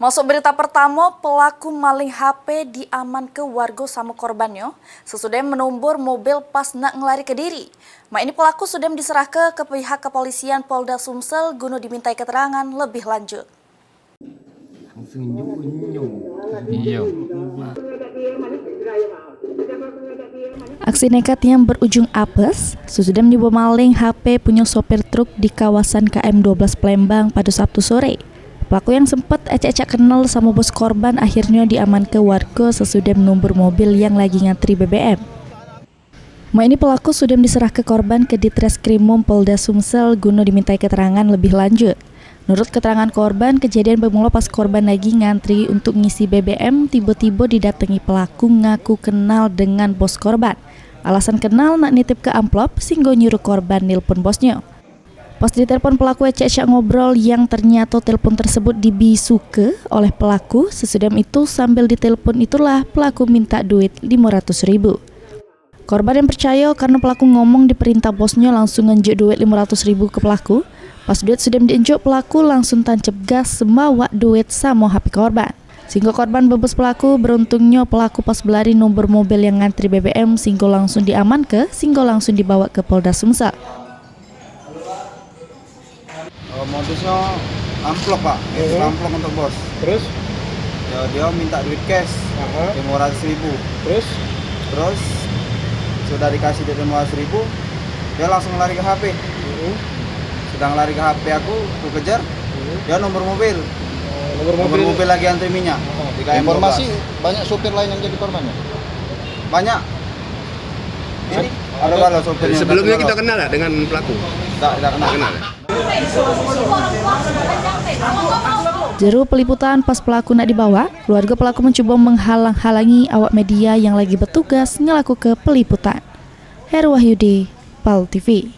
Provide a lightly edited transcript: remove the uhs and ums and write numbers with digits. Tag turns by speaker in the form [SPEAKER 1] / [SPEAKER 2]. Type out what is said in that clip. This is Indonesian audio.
[SPEAKER 1] Masuk berita pertama, pelaku maling HP diaman ke warga sama korbannya sesudah menumbur mobil pas nak ngelari ke diri. Ini pelaku sudah diserahkan ke pihak kepolisian Polda Sumsel guna dimintai keterangan lebih lanjut. Aksi nekat yang berujung apes sesudah menipu maling HP punya sopir truk di kawasan KM 12 Palembang pada Sabtu sore. Pelaku yang sempat acak-acak kenal sama bos korban akhirnya diamankan warga sesudah menumbur mobil yang lagi ngantri BBM. Ini pelaku sudah diserah ke korban ke Ditreskrimum Polda Sumsel guna dimintai keterangan lebih lanjut. Menurut keterangan korban, kejadian bermula pas korban lagi ngantri untuk ngisi BBM, tiba-tiba didatangi pelaku ngaku kenal dengan bos korban. Alasan kenal nak nitip ke amplop, sehingga nyuruh korban nelpon bosnya. Pas ditelepon pelaku acak-acak ngobrol yang ternyata telepon tersebut dibisuke oleh pelaku. Sesudah itu sambil ditelepon itulah pelaku minta duit 500.000. Korban yang percaya karena pelaku ngomong diperintah bosnya langsung nganjuk duit 500.000 ke pelaku. Pas duit sudah diinjuk, pelaku langsung tancap gas sembawa duit sama HP korban. Sehingga korban bebas pelaku, beruntungnya pelaku pas berlari nomor mobil yang ngantri BBM sehingga langsung diamankan, sehingga langsung dibawa ke Polda Sumsel.
[SPEAKER 2] Modusnya amplop pak, amplop untuk bos. Terus? Ya, dia minta duit cash 500.000. Terus sudah dikasih duit 500.000, dia langsung lari ke HP. Sedang lari ke HP aku kejar, dia nomor mobil. Nomor mobil lagi antri minyak.
[SPEAKER 3] Informasi banyak sopir lain yang jadi korbannya?
[SPEAKER 2] Banyak. Ini ada kalau sopirnya.
[SPEAKER 4] Sebelumnya kita kenal nggak dengan pelaku?
[SPEAKER 2] Tidak kenal.
[SPEAKER 1] Juru peliputan pas pelaku nak dibawa, keluarga pelaku mencoba menghalang-halangi awak media yang lagi bertugas ngelaku ke peliputan. Heru Wahyudi, PAL TV.